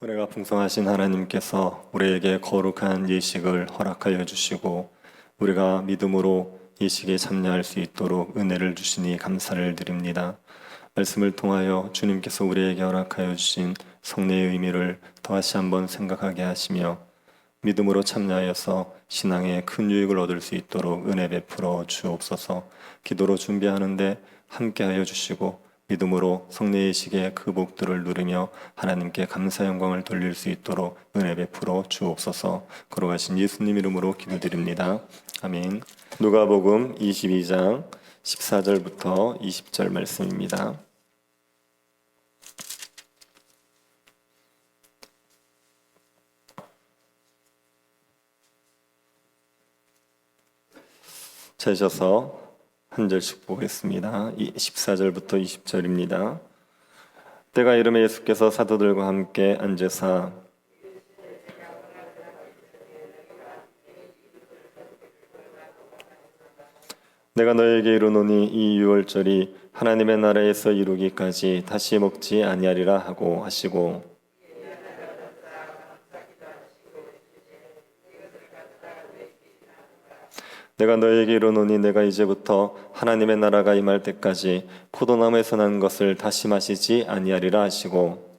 은혜가 풍성하신 하나님께서 우리에게 거룩한 예식을 허락하여 주시고 우리가 믿음으로 예식에 참여할 수 있도록 은혜를 주시니 감사를 드립니다. 말씀을 통하여 주님께서 우리에게 허락하여 주신 성례의 의미를 다시 한번 생각하게 하시며 믿음으로 참여하여서 신앙에 큰 유익을 얻을 수 있도록 은혜 베풀어 주옵소서. 기도로 준비하는데 함께하여 주시고 믿음으로 성례의식의 그 복들을 누리며 하나님께 감사 영광을 돌릴 수 있도록 은혜 베풀어 주옵소서. 걸어가신 예수님 이름으로 기도드립니다. 아멘. 누가복음 22장 14절부터 20절 말씀입니다. 찾으셔서 한 절씩 보겠습니다. 14절부터 20절입니다. 때가 이르매 예수께서 사도들과 함께 앉으사 내가 너에게 이르노니 이 유월절이 하나님의 나라에서 이루기까지 다시 먹지 아니하리라 하고 하시고 내가 너에게 이르노니 내가 이제부터 하나님의 나라가 임할 때까지 포도나무에서 난 것을 다시 마시지 아니하리라 하시고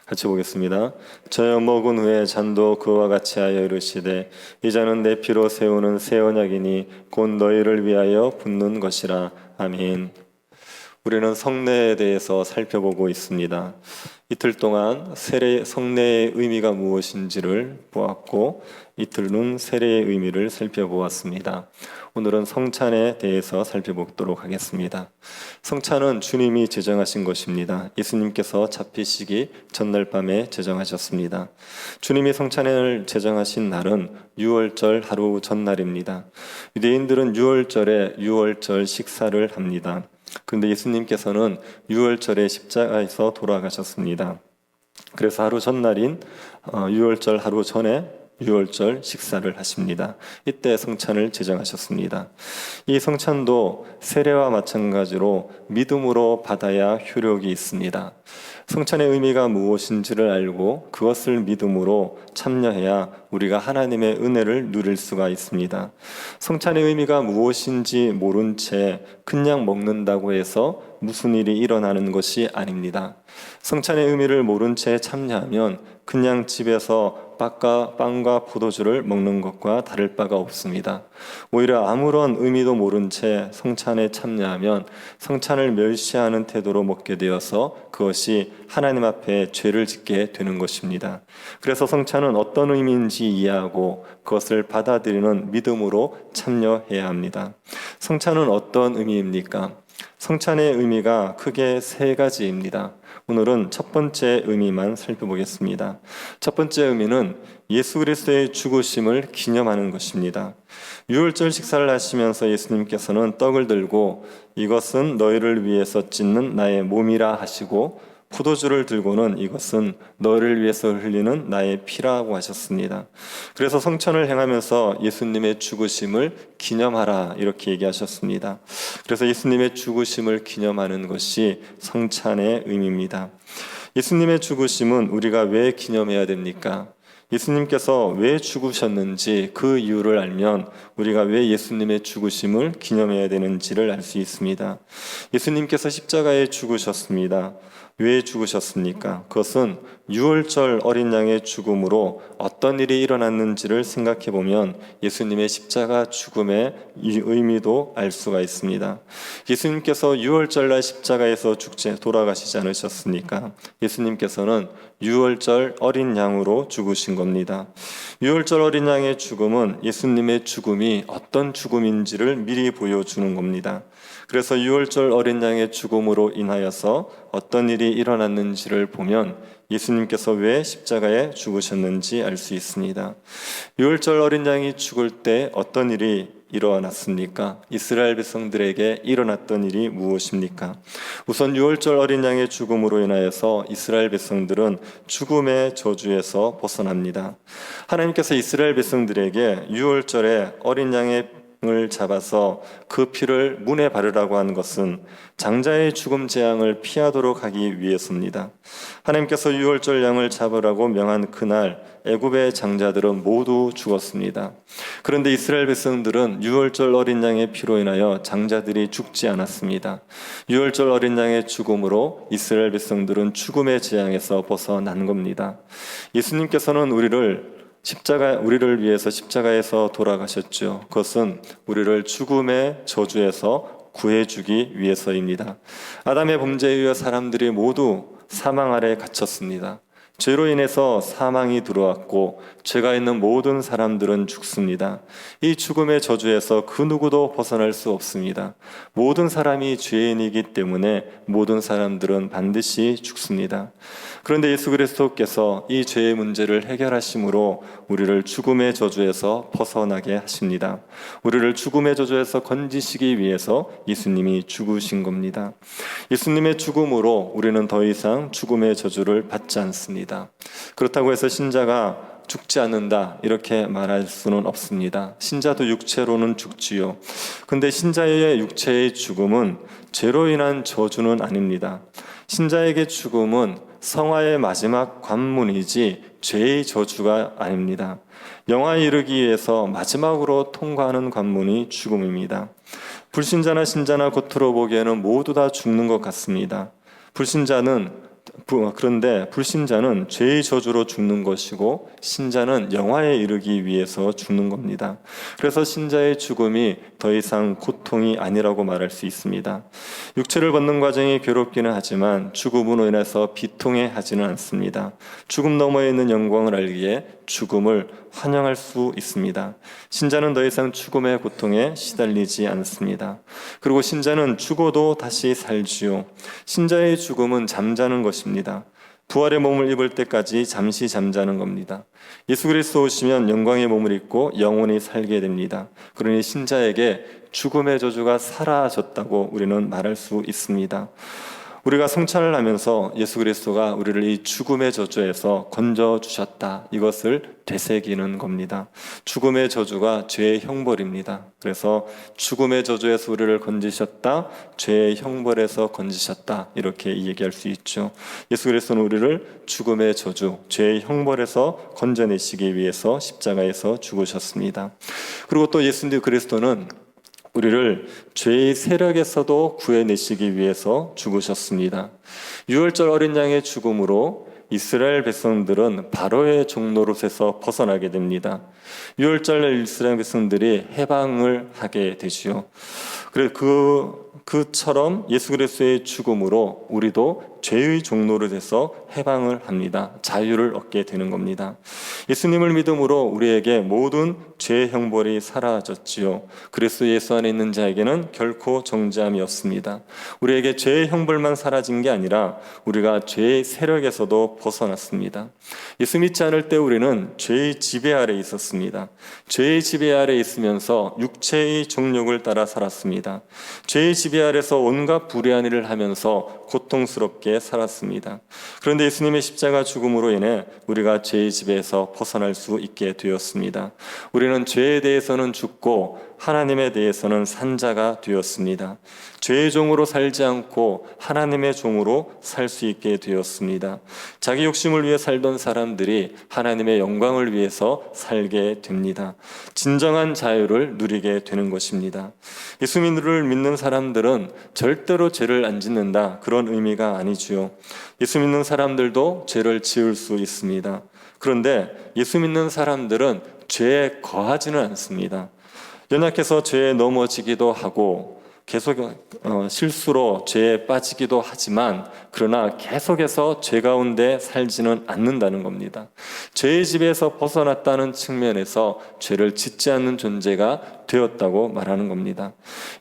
같이 보겠습니다. 저여 먹은 후에 잔도 그와 같이 하여 이르시되 이 잔은 내 피로 세우는 새 언약이니 곧 너희를 위하여 붓는 것이라. 아멘. 우리는 성례에 대해서 살펴보고 있습니다. 이틀 동안 성례의 의미가 무엇인지를 보았고 이틀은 세례의 의미를 살펴보았습니다. 오늘은 성찬에 대해서 살펴보도록 하겠습니다. 성찬은 주님이 제정하신 것입니다. 예수님께서 잡히시기 전날 밤에 제정하셨습니다. 주님이 성찬을 제정하신 날은 유월절 하루 전날입니다. 유대인들은 유월절에 유월절 식사를 합니다. 그런데 예수님께서는 유월절에 십자가에서 돌아가셨습니다. 그래서 하루 전날인 유월절 하루 전에 유월절 식사를 하십니다. 이때 성찬을 제정하셨습니다. 이 성찬도 세례와 마찬가지로 믿음으로 받아야 효력이 있습니다. 성찬의 의미가 무엇인지를 알고 그것을 믿음으로 참여해야 우리가 하나님의 은혜를 누릴 수가 있습니다. 성찬의 의미가 무엇인지 모른 채 그냥 먹는다고 해서 무슨 일이 일어나는 것이 아닙니다. 성찬의 의미를 모른 채 참여하면 그냥 집에서 빵과 포도주를 먹는 것과 다를 바가 없습니다. 오히려 아무런 의미도 모른 채 성찬에 참여하면 성찬을 멸시하는 태도로 먹게 되어서 그것이 하나님 앞에 죄를 짓게 되는 것입니다. 그래서 성찬은 어떤 의미인지 이해하고 그것을 받아들이는 믿음으로 참여해야 합니다. 성찬은 어떤 의미입니까? 성찬의 의미가 크게 세 가지입니다. 오늘은 첫 번째 의미만 살펴보겠습니다. 첫 번째 의미는 예수 그리스도의 죽으심을 기념하는 것입니다. 유월절 식사를 하시면서 예수님께서는 떡을 들고 이것은 너희를 위해서 찢는 나의 몸이라 하시고 포도주를 들고는 이것은 너를 위해서 흘리는 나의 피라고 하셨습니다. 그래서 성찬을 행하면서 예수님의 죽으심을 기념하라 이렇게 얘기하셨습니다. 그래서 예수님의 죽으심을 기념하는 것이 성찬의 의미입니다. 예수님의 죽으심은 우리가 왜 기념해야 됩니까? 예수님께서 왜 죽으셨는지 그 이유를 알면 우리가 왜 예수님의 죽으심을 기념해야 되는지를 알 수 있습니다. 예수님께서 십자가에 죽으셨습니다. 왜 죽으셨습니까? 그것은 유월절 어린 양의 죽음으로 어떤 일이 일어났는지를 생각해 보면 예수님의 십자가 죽음의 의미도 알 수가 있습니다. 예수님께서 유월절날 십자가에서 돌아가시지 않으셨습니까? 예수님께서는 유월절 어린 양으로 죽으신 겁니다. 유월절 어린 양의 죽음은 예수님의 죽음이 어떤 죽음인지를 미리 보여주는 겁니다. 그래서 유월절 어린 양의 죽음으로 인하여서 어떤 일이 일이 일어났는지를 보면 예수님께서 왜 십자가에 죽으셨는지 알 수 있습니다. 유월절 어린 양이 죽을 때 어떤 일이 일어났습니까? 이스라엘 백성들에게 일어났던 일이 무엇입니까? 우선 유월절 어린 양의 죽음으로 인하여서 이스라엘 백성들은 죽음의 저주에서 벗어납니다. 하나님께서 이스라엘 백성들에게 유월절에 어린 양의 을 잡아서 그 피를 문에 바르라고 하는 것은 장자의 죽음 재앙을 피하도록 하기 위해서입니다. 하나님께서 유월절 양을 잡으라고 명한 그날 애굽의 장자들은 모두 죽었습니다. 그런데 이스라엘 백성들은 유월절 어린 양의 피로 인하여 장자들이 죽지 않았습니다. 유월절 어린 양의 죽음으로 이스라엘 백성들은 죽음의 재앙에서 벗어난 겁니다. 예수님께서는 우리를 위해서 십자가에서 돌아가셨죠. 그것은 우리를 죽음의 저주에서 구해주기 위해서입니다. 아담의 범죄에 의해 사람들이 모두 사망 아래 갇혔습니다. 죄로 인해서 사망이 들어왔고 죄가 있는 모든 사람들은 죽습니다. 이 죽음의 저주에서 그 누구도 벗어날 수 없습니다. 모든 사람이 죄인이기 때문에 모든 사람들은 반드시 죽습니다. 그런데 예수 그리스도께서 이 죄의 문제를 해결하심으로 우리를 죽음의 저주에서 벗어나게 하십니다. 우리를 죽음의 저주에서 건지시기 위해서 예수님이 죽으신 겁니다. 예수님의 죽음으로 우리는 더 이상 죽음의 저주를 받지 않습니다. 그렇다고 해서 신자가 죽지 않는다 이렇게 말할 수는 없습니다. 신자도 육체로는 죽지요. 근데 신자의 육체의 죽음은 죄로 인한 저주는 아닙니다. 신자에게 죽음은 성화의 마지막 관문이지 죄의 저주가 아닙니다. 영화에 이르기 위해서 마지막으로 통과하는 관문이 죽음입니다. 불신자나 신자나 겉으로 보기에는 모두 다 죽는 것 같습니다. 그런데 불신자는 죄의 저주로 죽는 것이고 신자는 영화에 이르기 위해서 죽는 겁니다. 그래서 신자의 죽음이 더 이상 고통이 아니라고 말할 수 있습니다. 육체를 벗는 과정이 괴롭기는 하지만 죽음으로 인해서 비통해하지는 않습니다. 죽음 너머에 있는 영광을 알기에 죽음을 환영할 수 있습니다. 신자는 더 이상 죽음의 고통에 시달리지 않습니다. 그리고 신자는 죽어도 다시 살지요. 신자의 죽음은 잠자는 것입니다. 부활의 몸을 입을 때까지 잠시 잠자는 겁니다. 예수 그리스도 오시면 영광의 몸을 입고 영원히 살게 됩니다. 그러니 신자에게 죽음의 저주가 사라졌다고 우리는 말할 수 있습니다. 우리가 성찬을 하면서 예수 그리스도가 우리를 이 죽음의 저주에서 건져주셨다, 이것을 되새기는 겁니다. 죽음의 저주가 죄의 형벌입니다. 그래서 죽음의 저주에서 우리를 건지셨다, 죄의 형벌에서 건지셨다, 이렇게 얘기할 수 있죠. 예수 그리스도는 우리를 죽음의 저주, 죄의 형벌에서 건져내시기 위해서 십자가에서 죽으셨습니다. 그리고 또 예수 그리스도는 우리를 죄의 세력에서도 구해내시기 위해서 죽으셨습니다. 유월절 어린 양의 죽음으로 이스라엘 백성들은 바로의 종노릇에서 벗어나게 됩니다. 유월절 이스라엘 백성들이 해방을 하게 되지요. 그처럼 예수 그리스도의 죽음으로 우리도 죄의 종노릇에서 해방을 합니다. 자유를 얻게 되는 겁니다. 예수님을 믿음으로 우리에게 모든 죄의 형벌이 사라졌지요. 그리스도 예수 안에 있는 자에게는 결코 정죄함이 없습니다. 우리에게 죄의 형벌만 사라진 게 아니라 우리가 죄의 세력에서도 벗어났습니다. 예수 믿지 않을 때 우리는 죄의 지배 아래 있었습니다. 죄의 지배 아래 있으면서 육체의 정욕을 따라 살았습니다. 죄의 지배 아래서 온갖 불의한 일을 하면서 고통스럽게 살았습니다. 그런데 예수님의 십자가 죽음으로 인해 우리가 죄의 지배에서 벗어날 수 있게 되었습니다. 우리는 죄에 대해서는 죽고 하나님에 대해서는 산 자가 되었습니다. 죄의 종으로 살지 않고 하나님의 종으로 살 수 있게 되었습니다. 자기 욕심을 위해 살던 사람들이 하나님의 영광을 위해서 살게 됩니다. 진정한 자유를 누리게 되는 것입니다. 예수님을 믿는 사람들은 절대로 죄를 안 짓는다, 그런 의미가 아니지요. 예수 믿는 사람들도 죄를 지을 수 있습니다. 그런데 예수 믿는 사람들은 죄에 거하지는 않습니다. 연약해서 죄에 넘어지기도 하고 계속 실수로 죄에 빠지기도 하지만 그러나 계속해서 죄 가운데 살지는 않는다는 겁니다. 죄의 지배에서 벗어났다는 측면에서 죄를 짓지 않는 존재가 되었다고 말하는 겁니다.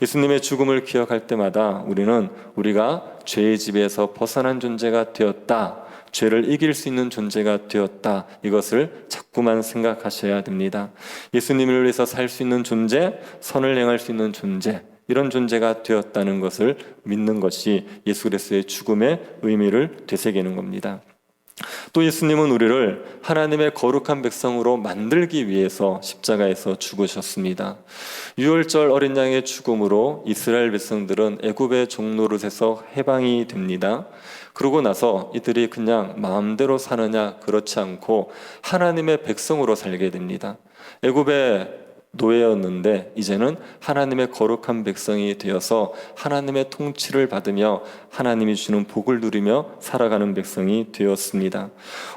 예수님의 죽음을 기억할 때마다 우리는 우리가 죄의 지배에서 벗어난 존재가 되었다, 죄를 이길 수 있는 존재가 되었다, 이것을 자꾸만 생각하셔야 됩니다. 예수님을 위해서 살 수 있는 존재, 선을 행할 수 있는 존재, 이런 존재가 되었다는 것을 믿는 것이 예수 그리스도의 죽음의 의미를 되새기는 겁니다. 또 예수님은 우리를 하나님의 거룩한 백성으로 만들기 위해서 십자가에서 죽으셨습니다. 유월절 어린 양의 죽음으로 이스라엘 백성들은 애굽의 종노릇에서 해방이 됩니다. 그러고 나서 이들이 그냥 마음대로 사느냐, 그렇지 않고 하나님의 백성으로 살게 됩니다. 애굽의 노예였는데 이제는 하나님의 거룩한 백성이 되어서 하나님의 통치를 받으며 하나님이 주는 복을 누리며 살아가는 백성이 되었습니다.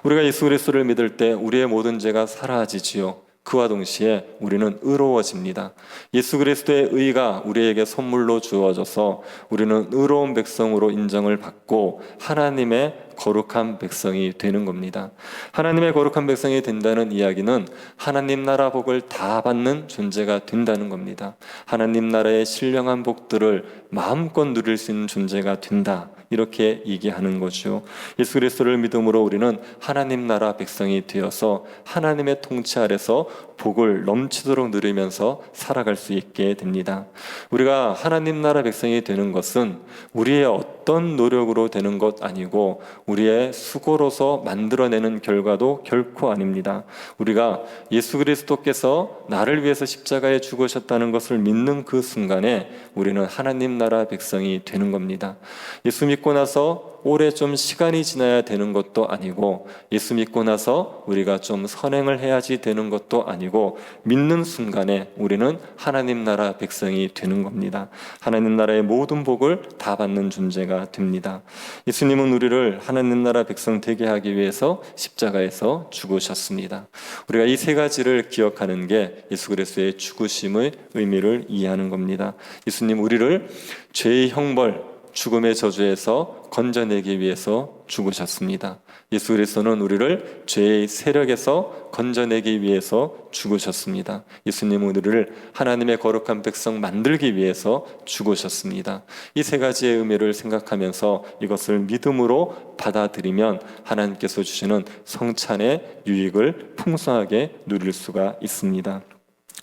우리가 예수 그리스도를 믿을 때 우리의 모든 죄가 사라지지요. 그와 동시에 우리는 의로워집니다. 예수 그리스도의 의가 우리에게 선물로 주어져서 우리는 의로운 백성으로 인정을 받고 하나님의 거룩한 백성이 되는 겁니다. 하나님의 거룩한 백성이 된다는 이야기는 하나님 나라 복을 다 받는 존재가 된다는 겁니다. 하나님 나라의 신령한 복들을 마음껏 누릴 수 있는 존재가 된다, 이렇게 얘기하는 거죠. 예수 그리스도를 믿음으로 우리는 하나님 나라 백성이 되어서 하나님의 통치 아래서 복을 넘치도록 누리면서 살아갈 수 있게 됩니다. 우리가 하나님 나라 백성이 되는 것은 우리의 어떤 노력으로 되는 것 아니고 우리의 수고로서 만들어내는 결과도 결코 아닙니다. 우리가 예수 그리스도께서 나를 위해서 십자가에 죽으셨다는 것을 믿는 그 순간에 우리는 하나님 나라 백성이 되는 겁니다. 예수 믿고 나서 오래 좀 시간이 지나야 되는 것도 아니고 예수 믿고 나서 우리가 좀 선행을 해야지 되는 것도 아니고 믿는 순간에 우리는 하나님 나라 백성이 되는 겁니다. 하나님 나라의 모든 복을 다 받는 존재가 됩니다. 예수님은 우리를 하나님 나라 백성 되게 하기 위해서 십자가에서 죽으셨습니다. 우리가 이 세 가지를 기억하는 게 예수 그리스도의 죽으심의 의미를 이해하는 겁니다. 예수님 우리를 죄의 형벌, 죽음의 저주에서 건져내기 위해서 죽으셨습니다. 예수 그리스도는 우리를 죄의 세력에서 건져내기 위해서 죽으셨습니다. 예수님은 우리를 하나님의 거룩한 백성 만들기 위해서 죽으셨습니다. 이 세 가지의 의미를 생각하면서 이것을 믿음으로 받아들이면 하나님께서 주시는 성찬의 유익을 풍성하게 누릴 수가 있습니다.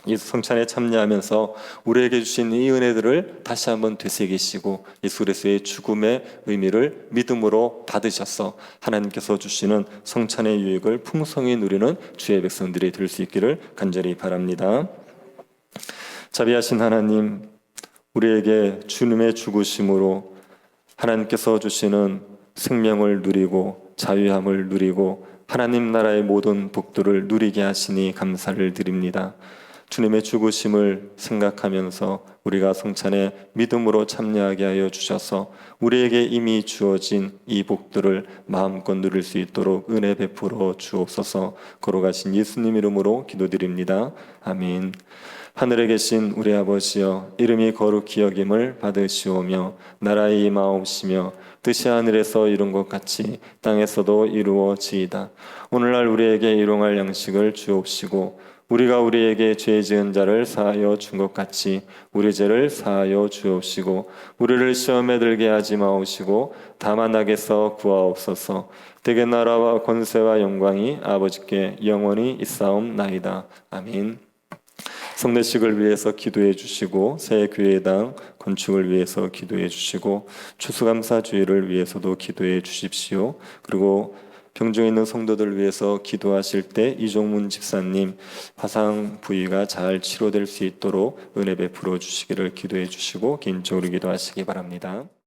예수 성찬에 참여하면서 우리에게 주신 이 은혜들을 다시 한번 되새기시고 예수 그리스도의 죽음의 의미를 믿음으로 받으셔서 하나님께서 주시는 성찬의 유익을 풍성히 누리는 주의 백성들이 될 수 있기를 간절히 바랍니다. 자비하신 하나님, 우리에게 주님의 죽으심으로 하나님께서 주시는 생명을 누리고 자유함을 누리고 하나님 나라의 모든 복들을 누리게 하시니 감사를 드립니다. 주님의 죽으심을 생각하면서 우리가 성찬에 믿음으로 참여하게 하여 주셔서 우리에게 이미 주어진 이 복들을 마음껏 누릴 수 있도록 은혜 베풀어 주옵소서. 걸어가신 예수님 이름으로 기도드립니다. 아멘. 하늘에 계신 우리 아버지여, 이름이 거룩히 여김을 받으시오며 나라의 임하옵시며 뜻이 하늘에서 이룬 것 같이 땅에서도 이루어지이다. 오늘날 우리에게 일용할 양식을 주옵시고 우리가 우리에게 죄 지은 자를 사하여 준 것 같이 우리 죄를 사하여 주옵시고 우리를 시험에 들게 하지 마옵시고 다만 악에서 구하옵소서. 대개 나라와 권세와 영광이 아버지께 영원히 있사옵나이다. 아멘. 성례식을 위해서 기도해 주시고 새 교회당 건축을 위해서 기도해 주시고 추수감사주의를 위해서도 기도해 주십시오. 그리고 병중에 있는 성도들 위해서 기도하실 때 이종문 집사님 화상 부위가 잘 치료될 수 있도록 은혜 베풀어 주시기를 기도해 주시고 개인적으로 기도하시기 바랍니다.